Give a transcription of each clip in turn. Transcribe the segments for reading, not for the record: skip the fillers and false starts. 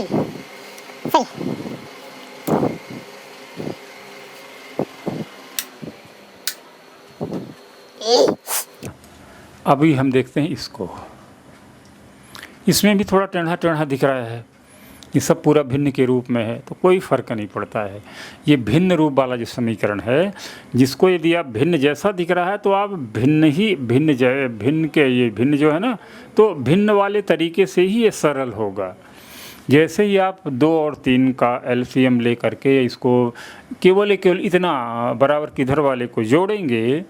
सही। अभी हम देखते हैं इसको, इसमें भी थोड़ा टेढ़ा टेढ़ा दिख रहा है, ये सब पूरा भिन्न के रूप में है तो कोई फ़र्क नहीं पड़ता है। ये भिन्न रूप वाला जो समीकरण है, जिसको यदि आप भिन्न जैसा दिख रहा है तो आप भिन्न ही भिन्न के ये भिन्न जो है ना, तो भिन्न वाले तरीके से ही ये सरल होगा। जैसे ही आप 2 और 3 का एलसीएम ले करके इसको केवल इतना बराबर किधर वाले को जोड़ेंगे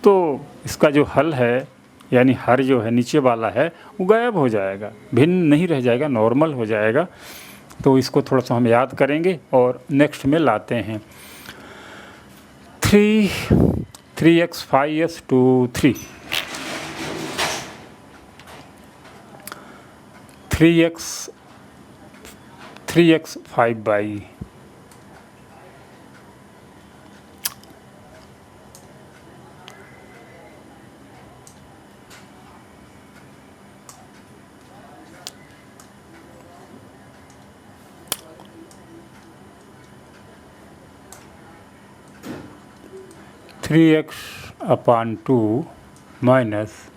तो इसका जो हल है, यानी हर जो है नीचे वाला है वो गायब हो जाएगा, भिन्न नहीं रह जाएगा, नॉर्मल हो जाएगा। तो इसको थोड़ा सा हम याद करेंगे और नेक्स्ट में लाते हैं। 3x 5s to 3, 3x 5 by 3x upon 2 minus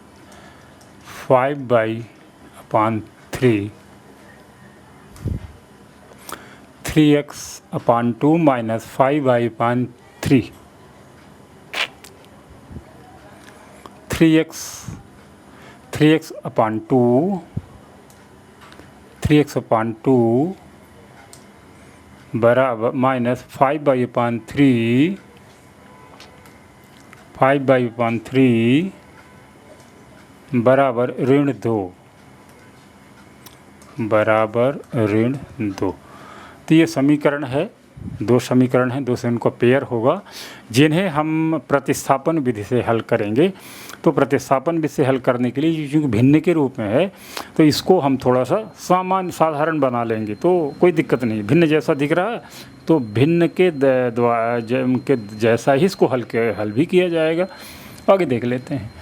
5 by upon 3, 3x upon 2 minus 5 by upon 3, 3x upon 2, 3x upon 2 बराबर minus 5 by upon 3, 5 by upon 3 बराबर -2, बराबर -2। तो ये समीकरण है, 2 समीकरण हैं, 2 से उनका पेयर होगा, जिन्हें हम प्रतिस्थापन विधि से हल करेंगे। तो प्रतिस्थापन विधि से हल करने के लिए क्योंकि भिन्न के रूप में है तो इसको हम थोड़ा सा साधारण बना लेंगे, तो कोई दिक्कत नहीं। भिन्न जैसा दिख रहा है तो भिन्न के जैसा ही इसको हल भी किया जाएगा। आगे देख लेते हैं।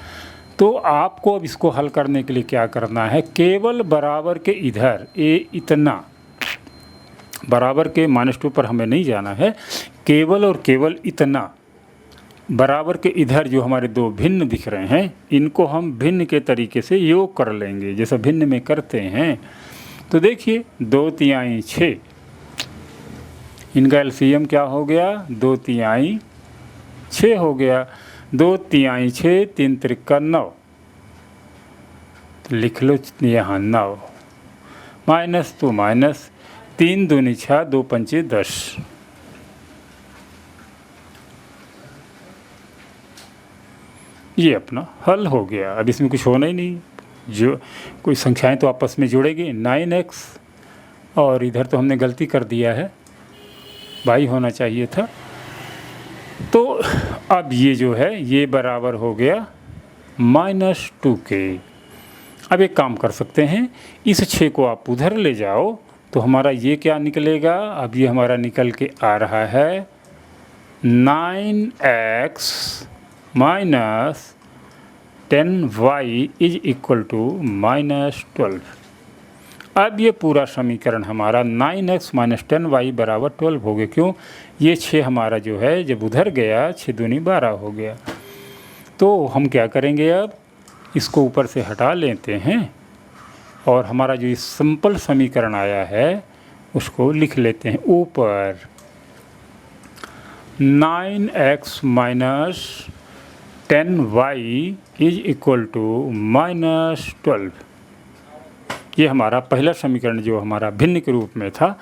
तो आपको अब इसको हल करने के लिए क्या करना है, केवल बराबर के इधर इतना बराबर के -2 पर हमें नहीं जाना है, केवल और केवल इतना बराबर के इधर जो हमारे 2 भिन्न दिख रहे हैं इनको हम भिन्न के तरीके से योग कर लेंगे, जैसा भिन्न में करते हैं। तो देखिए 2 तिहाई 6, इनका एलसीएम क्या हो गया, 2 तिहाई 6 हो गया। 2 तिहाई 6, 3 त्रिका 9, तो लिख लो यहाँ 9 माइनस तो माइनस, 3 दूनी 6, 2 पंचे 10। ये अपना हल हो गया। अब इसमें कुछ होना ही नहीं, जो कोई संख्याएं तो आपस में जुड़ेगी। 9x और इधर तो हमने गलती कर दिया है, y होना चाहिए था। तो अब ये जो है ये बराबर हो गया -2 के। अब एक काम कर सकते हैं, इस 6 को आप उधर ले जाओ तो हमारा ये क्या निकलेगा, अब ये हमारा निकल के आ रहा है 9x minus 10y is equal to -12। अब ये पूरा समीकरण हमारा 9x माइनस 10y बराबर 12 हो गया। क्यों, ये 6 हमारा जो है जब उधर गया 6 दूनी 12 हो गया। तो हम क्या करेंगे, अब इसको ऊपर से हटा लेते हैं और हमारा जो ये सिंपल समीकरण आया है उसको लिख लेते हैं ऊपर। 9x minus 10y is equal to -12। ये हमारा पहला समीकरण जो हमारा भिन्न के रूप में था,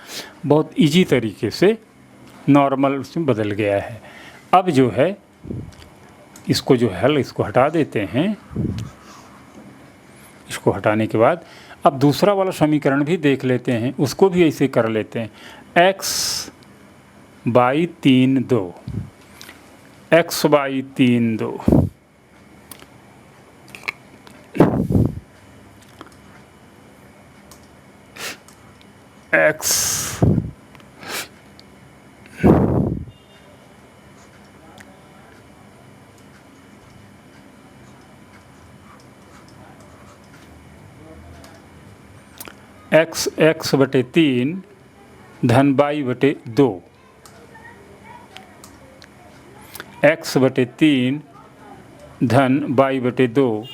बहुत इजी तरीके से नॉर्मल उसमें बदल गया है। अब जो है इसको जो है इसको हटा देते हैं। इसको हटाने के बाद अब दूसरा वाला समीकरण भी देख लेते हैं, उसको भी ऐसे कर लेते हैं। x by 3 2, x by 3 2, x x बटे 3 धन वाई बटे 2, एक्स बटे 3 धन वाई बटे 2,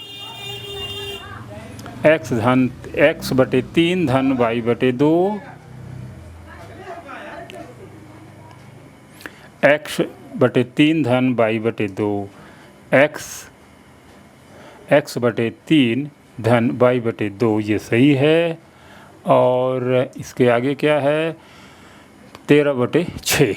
एक्स बटे 3 धन वाई बटे 2, एक्स बटे 3 धन वाई बटे 2, एक्स बटे 3 धन वाई बटे 2, ये सही है। और इसके आगे क्या है, 13 बटे 6।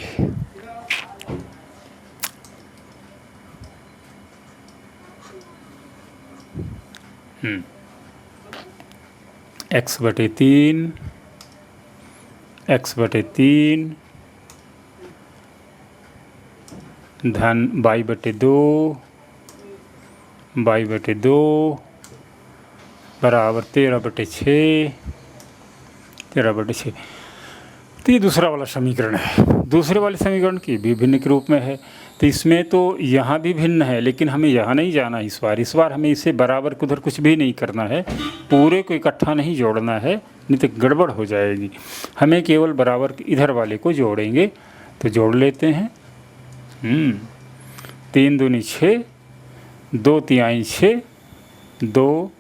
एक्स बटे 3, एक्स बटे 3 धन वाई बटे 2, वाई बटे 2 बराबर 13 बटे 6, 13 बटे 6। तो ये दूसरा वाला समीकरण है। दूसरे वाले समीकरण की भी भिन्न के रूप में है। तो इसमें तो यहाँ भी भिन्न है, लेकिन हमें यहाँ नहीं जाना इस बार हमें इसे बराबर को उधर कुछ भी नहीं करना है, पूरे को इकट्ठा नहीं जोड़ना है, नहीं तो गड़बड़ हो जाएगी। हमें केवल बराबर इधर वाले को जोड़ेंगे। तो जोड़ लेते हैं। 3 दूनी 6, 2 तिहाई 6, 2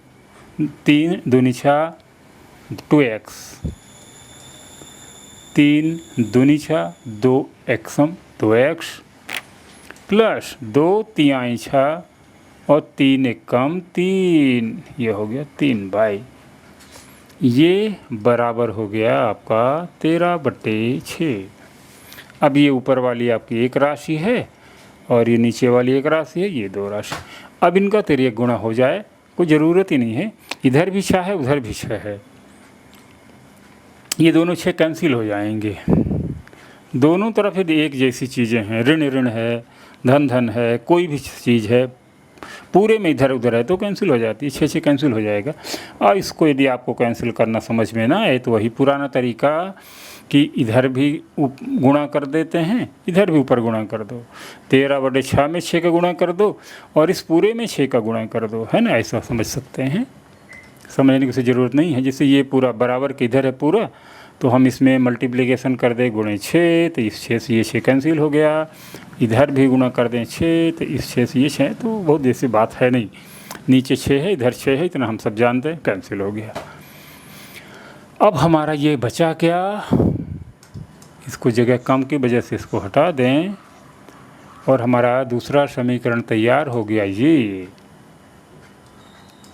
3 दूनी 6 2x, 3 दूनी 6 2 एक्सम 2x प्लस 2 तिहाई 6 और 3 एकम 3, ये हो गया 3 बाई। ये बराबर हो गया आपका 13 बटे 6। अब ये ऊपर वाली आपकी एक राशि है और ये नीचे वाली एक राशि है, ये 2 राशि। अब इनका तिर्यक गुणा हो जाए, कोई ज़रूरत ही नहीं है, इधर भी 6 है उधर भी 6 है, ये दोनों 6 कैंसिल हो जाएंगे। दोनों तरफ यदि एक जैसी चीज़ें हैं, ऋण ऋण है, धन धन है, कोई भी चीज़ है पूरे में इधर उधर है तो कैंसिल हो जाती है, 6 कैंसिल हो जाएगा। और इसको यदि आपको कैंसिल करना समझ में ना आए तो वही पुराना तरीका कि इधर भी गुणा कर देते हैं, इधर भी ऊपर गुणा कर दो। 13 बटे 6 में 6 का गुणा कर दो और इस पूरे में 6 का गुणा कर दो, है ना, ऐसा समझ सकते हैं। समझने की ज़रूरत नहीं है। जैसे ये पूरा बराबर के इधर है पूरा, तो हम इसमें मल्टीप्लिकेशन कर दें गुणे 6, तो इस 6 से ये 6 कैंसिल हो गया। इधर भी गुणा कर दें 6, तो इस 6 से ये 6, तो बहुत जैसी बात है नहीं। नीचे 6 है इधर 6 है, इतना हम सब जानते हैं, कैंसिल हो गया। अब हमारा ये बचा क्या, इसको जगह कम की वजह से इसको हटा दें और हमारा दूसरा समीकरण तैयार हो गया। ये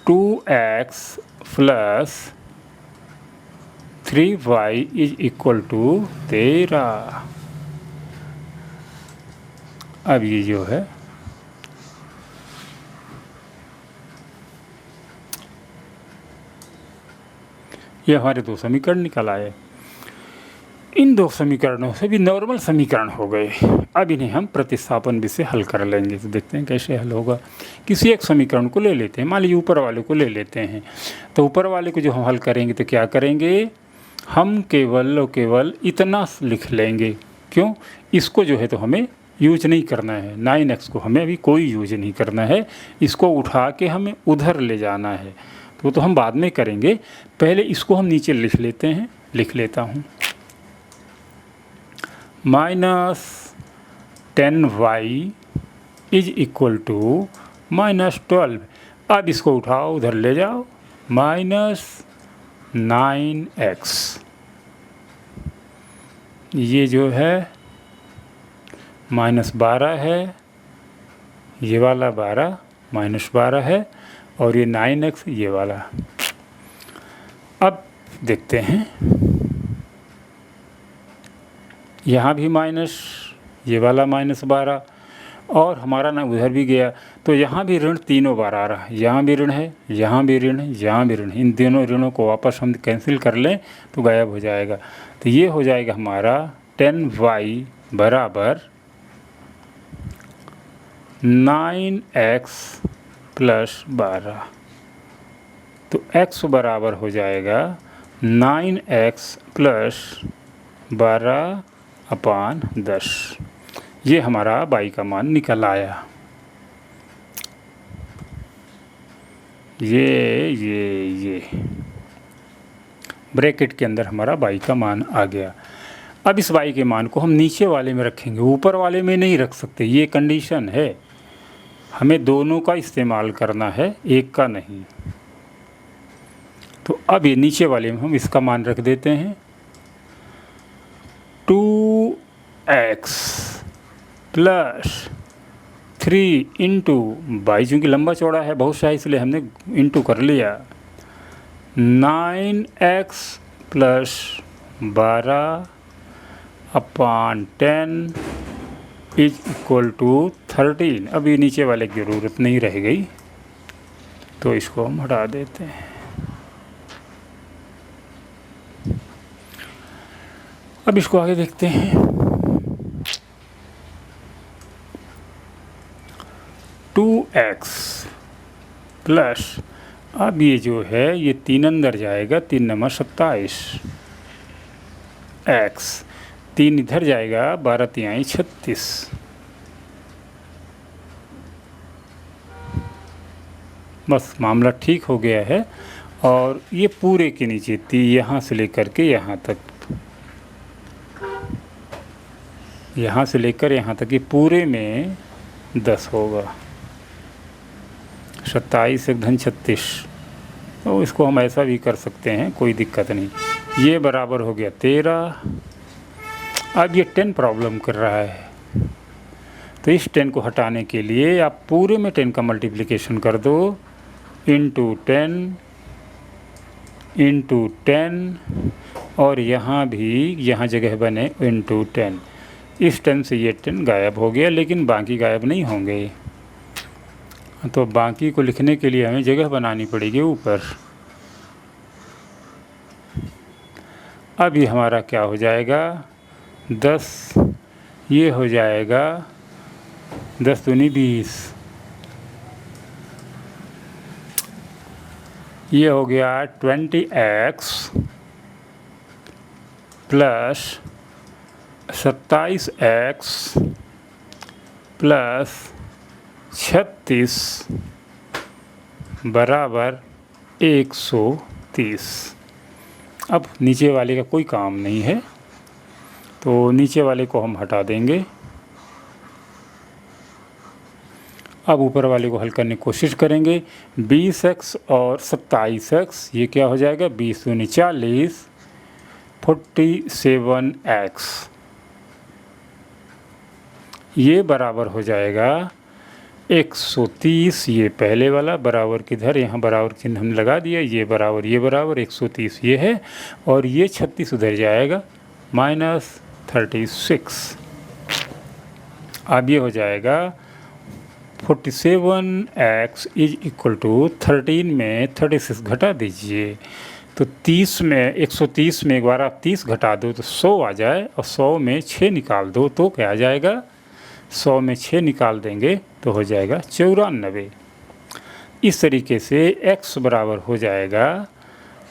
2x plus 3y is equal to 13। अब ये जो है ये हमारे 2 समीकरण निकल आए। इन 2 समीकरणों से भी नॉर्मल समीकरण हो गए। अब इन्हें हम प्रतिस्थापन विधि से हल कर लेंगे। तो देखते हैं कैसे हल होगा। किसी एक समीकरण को ले लेते हैं, मान लीजिए ऊपर वाले को ले लेते हैं। तो ऊपर वाले को जो हम हल करेंगे तो क्या करेंगे, हम केवल और केवल इतना लिख लेंगे। क्यों, इसको जो है तो हमें यूज नहीं करना है, 9x को हमें अभी कोई यूज नहीं करना है, इसको उठा के हमें उधर ले जाना है। तो हम बाद में करेंगे, पहले इसको हम नीचे लिख लेते हैं। लिख लेता हूँ -10y इज इक्वल टू -12। अब इसको उठाओ उधर ले जाओ, -9x। ये जो है -12 है, ये वाला 12 -12 है और ये 9x ये वाला। अब देखते हैं, यहाँ भी माइनस, ये वाला -12 और हमारा ना उधर भी गया, तो यहाँ भी ऋण तीनों बार आ रहा है। यहाँ भी ऋण है, यहाँ भी ऋण है, यहाँ भी ऋण है। इन दोनों ऋणों को वापस हम कैंसिल कर लें तो गायब हो जाएगा। तो ये हो जाएगा हमारा 10y बराबर 9x प्लस 12। तो x बराबर हो जाएगा 9x प्लस 12/10। ये हमारा y का मान निकल आया। ये ब्रैकेट के अंदर हमारा y का मान आ गया। अब इस y के मान को हम नीचे वाले में रखेंगे, ऊपर वाले में नहीं रख सकते, ये कंडीशन है। हमें दोनों का इस्तेमाल करना है, एक का नहीं। तो अब ये नीचे वाले में हम इसका मान रख देते हैं 2x प्लस 3 इंटू y, चूँकि लंबा चौड़ा है बहुत सा, इसलिए हमने इंटू कर लिया, 9x plus 12 upon 10 is equal to 13। अब ये नीचे वाले की ज़रूरत नहीं रह गई, तो इसको हम हटा देते हैं। अब इसको आगे देखते हैं। 2x प्लस, अब ये जो है ये 3 अंदर जाएगा, 3 नंबर 27, x 3 इधर जाएगा, 12 तिहाई 36, बस मामला ठीक हो गया है। और ये पूरे के नीचे यहाँ से लेकर के यहाँ तक, यहाँ से लेकर यहाँ तक, ये पूरे में 10 होगा, 27 एक धन 36। तो इसको हम ऐसा भी कर सकते हैं, कोई दिक्कत नहीं। ये बराबर हो गया 13। अब ये 10 प्रॉब्लम कर रहा है, तो इस 10 को हटाने के लिए आप पूरे में 10 का मल्टीप्लिकेशन कर दो, इंटू 10 और यहाँ भी यहाँ जगह बने इंटू 10। इस 10 से ये 10 गायब हो गया, लेकिन बाकी गायब नहीं होंगे, तो बाकी को लिखने के लिए हमें जगह बनानी पड़ेगी ऊपर। अब ये हमारा क्या हो जाएगा, 10, ये हो जाएगा 10 दूनी 20, ये हो गया 20x प्लस 27x प्लस 36 बराबर 130। अब नीचे वाले का कोई काम नहीं है, तो नीचे वाले को हम हटा देंगे। अब ऊपर वाले को हल करने की कोशिश करेंगे। 20x और 27x, ये क्या हो जाएगा, 20 दूनी 40, 47x, ये बराबर हो जाएगा 130। ये पहले वाला बराबर किधर, यहाँ बराबर चिन्ह हमने लगा दिया, ये बराबर 130 ये है, और ये 36 उधर जाएगा, -36। अब ये हो जाएगा 47x इज इक्वल टू 13 में 36 घटा दीजिए, तो 30 में 130 में एक बार आप 30 घटा दो तो 100 आ जाए, और 100 में 6 निकाल दो तो क्या आ जाएगा, 100 में 6 निकाल देंगे तो हो जाएगा 94। इस तरीके से x बराबर हो जाएगा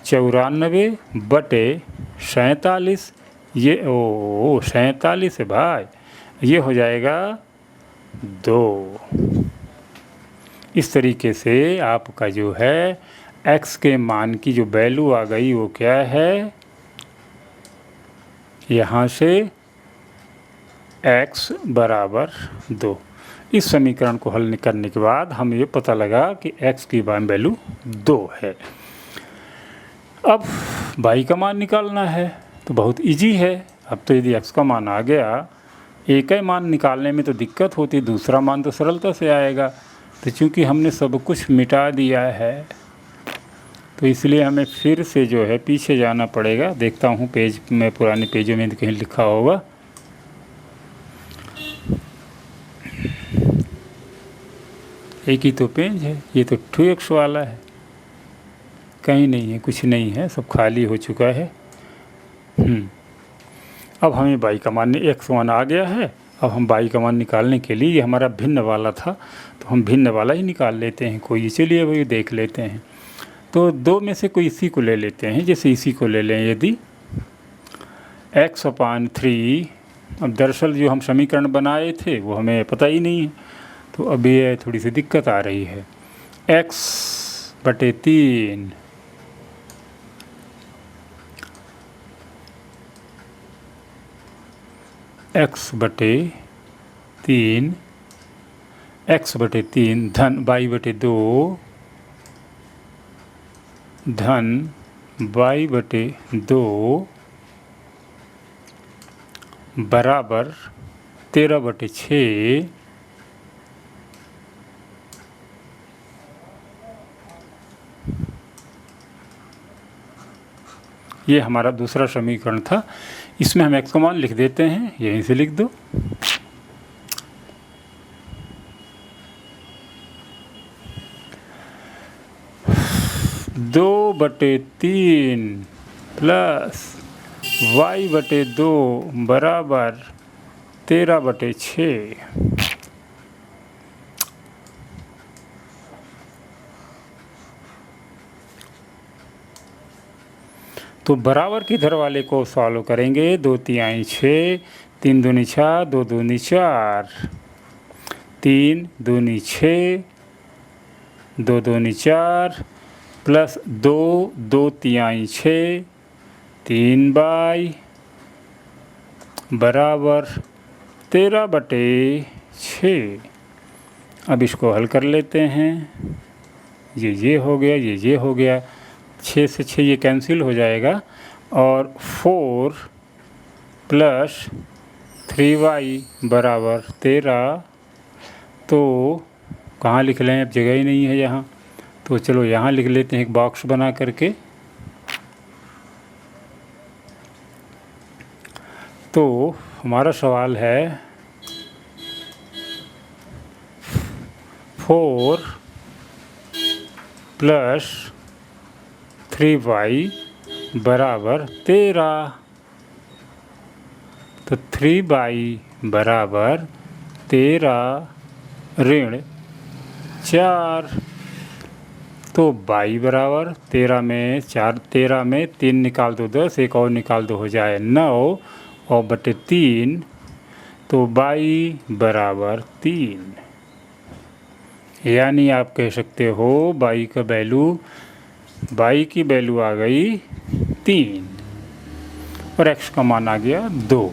94 बटे 47, ये 47 है भाई, ये हो जाएगा 2। इस तरीके से आपका जो है x के मान की जो वैल्यू आ गई वो क्या है, यहाँ से x बराबर 2। इस समीकरण को हल करने के बाद हम ये पता लगा कि x की वैल्यू 2 है। अब y का मान निकालना है, तो बहुत इजी है। अब तो यदि x का मान आ गया, एक ही मान निकालने में तो दिक्कत होती, दूसरा मान तो सरलता से आएगा। तो चूँकि हमने सब कुछ मिटा दिया है, तो इसलिए हमें फिर से जो है पीछे जाना पड़ेगा। देखता हूँ पेज में, पुराने पेजों में कहीं लिखा होगा। एक ही तो पेज है, ये तो 2x वाला है, कहीं नहीं है, कुछ नहीं है, सब खाली हो चुका है। अब हमें y का मान, x मान आ गया है। अब हम y का मान निकालने के लिए, ये हमारा भिन्न वाला था तो हम भिन्न वाला ही निकाल लेते हैं कोई। चलिए वही देख लेते हैं। तो 2 में से कोई इसी को ले लेते हैं, जैसे इसी को ले लें यदि x/3। अब दरअसल जो हम समीकरण बनाए थे वो हमें पता ही नहीं है, तो अब ये थोड़ी सी दिक्कत आ रही है। x/3 x/3 धन y/2 धन y/2 बराबर 13/6 ये हमारा दूसरा समीकरण था। इसमें हम x का मान लिख देते हैं, यहीं से लिख दो। दो बटे 3 प्लस y/2 बराबर 13/6। तो बराबर के इधर वाले को सॉल्व करेंगे। 2 तिहाई 6, 3 दूनी 4, 2 दूनी 4, 3 दूनी 6, 2 दूनी 4 प्लस 2, 2 तिहाई 6, 3y बराबर 13/6। अब इसको हल कर लेते हैं। ये हो गया, ये हो गया। 6 से 6 ये कैंसिल हो जाएगा और 4 प्लस 3y बराबर 13। तो कहाँ लिख लें, अब जगह ही नहीं है यहाँ, तो चलो यहाँ लिख लेते हैं एक बॉक्स बना करके। तो हमारा सवाल है 4 प्लस 3y बराबर 13। तो 3y बराबर 13 ऋण 4। तो y बराबर 13 में 4, 13 में 3 निकाल दो 10, एक और निकाल दो हो जाए 9 और बटे 3। तो y बराबर 3। यानी आप कह सकते हो y की वैल्यू आ गई 3 और x का मान आ गया 2।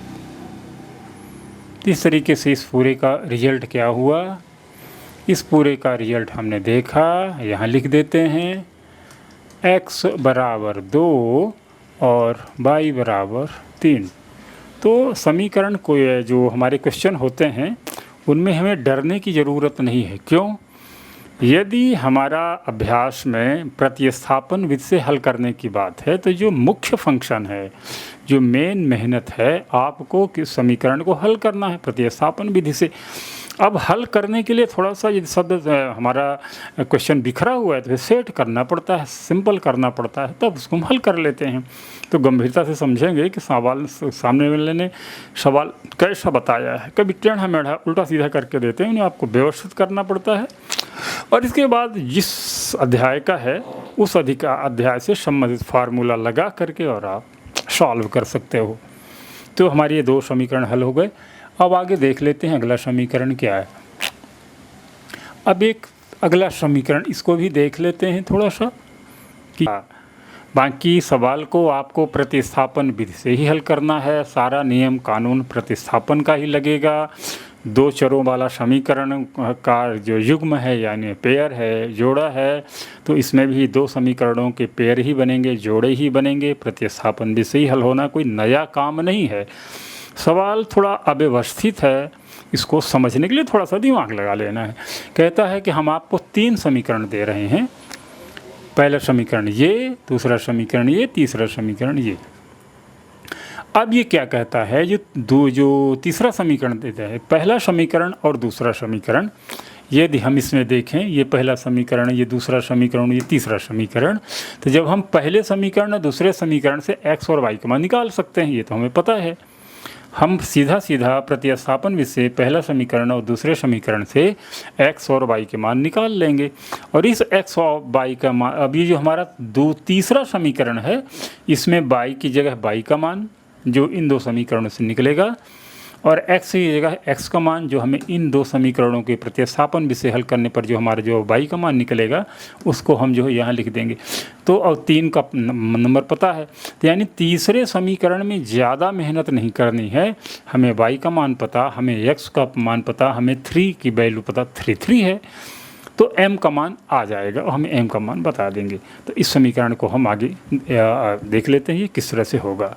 इस तरीके से इस पूरे का रिजल्ट क्या हुआ, इस पूरे का रिजल्ट हमने देखा। यहाँ लिख देते हैं x बराबर 2 और y बराबर 3। तो समीकरण को जो हमारे क्वेश्चन होते हैं उनमें हमें डरने की ज़रूरत नहीं है। क्यों? यदि हमारा अभ्यास में प्रतिस्थापन विधि से हल करने की बात है तो जो मुख्य फंक्शन है, जो मेन मेहनत है, आपको किस समीकरण को हल करना है प्रतिस्थापन विधि से। अब हल करने के लिए थोड़ा सा यदि शब्द हमारा क्वेश्चन बिखरा हुआ है तो सेट करना पड़ता है, सिंपल करना पड़ता है, तब उसको हम हल कर लेते हैं। तो गंभीरता से समझेंगे कि सवाल सामने वाले ने सवाल कैसा बताया है। कभी टेढ़ा मेढ़ा उल्टा सीधा करके देते हैं, उन्हें आपको व्यवस्थित करना पड़ता है। और इसके बाद जिस अध्याय का है उस अध्याय से संबंधित फार्मूला लगा करके और आप सॉल्व कर सकते हो। तो हमारे ये 2 समीकरण हल हो गए। अब आगे देख लेते हैं अगला समीकरण क्या है। अब एक अगला समीकरण इसको भी देख लेते हैं थोड़ा सा कि बाकी सवाल को आपको प्रतिस्थापन विधि से ही हल करना है। सारा नियम कानून प्रतिस्थापन का ही लगेगा। 2 चरों वाला समीकरण का जो युग्म है यानी पेयर है, जोड़ा है, तो इसमें भी 2 समीकरणों के पेयर ही बनेंगे, जोड़े ही बनेंगे। प्रतिस्थापन विधि से ही हल होना कोई नया काम नहीं है। सवाल थोड़ा अव्यवस्थित है, इसको समझने के लिए थोड़ा सा दिमाग लगा लेना है। कहता है कि हम आपको 3 समीकरण दे रहे हैं। पहला समीकरण ये, दूसरा समीकरण ये, तीसरा समीकरण ये। अब ये क्या कहता है, जो तीसरा समीकरण देता है, पहला समीकरण और दूसरा समीकरण, यदि हम इसमें देखें, ये पहला समीकरण, ये दूसरा समीकरण, ये तीसरा समीकरण, तो जब हम पहले समीकरण और दूसरे समीकरण से x और y का मान निकाल सकते हैं, ये तो हमें पता है। हम सीधा प्रतिस्थापन विधि से पहला समीकरण और दूसरे समीकरण से x और y के मान निकाल लेंगे। और इस x और y का मान, अब ये जो हमारा तीसरा समीकरण है, इसमें y की जगह y का मान जो इन 2 समीकरणों से निकलेगा, और x की जगह x का मान जो हमें इन दो समीकरणों के प्रतिस्थापन विषय हल करने पर जो हमारा जो y का मान निकलेगा उसको हम जो है यहाँ लिख देंगे। तो और 3 का नंबर पता है, तो यानी तीसरे समीकरण में ज़्यादा मेहनत नहीं करनी है। हमें y का मान पता, हमें x का मान पता, हमें 3 की वैल्यू पता 3 है, तो m का मान आ जाएगा और हमें m का मान बता देंगे। तो इस समीकरण को हम आगे देख लेते हैं ये किस तरह से होगा।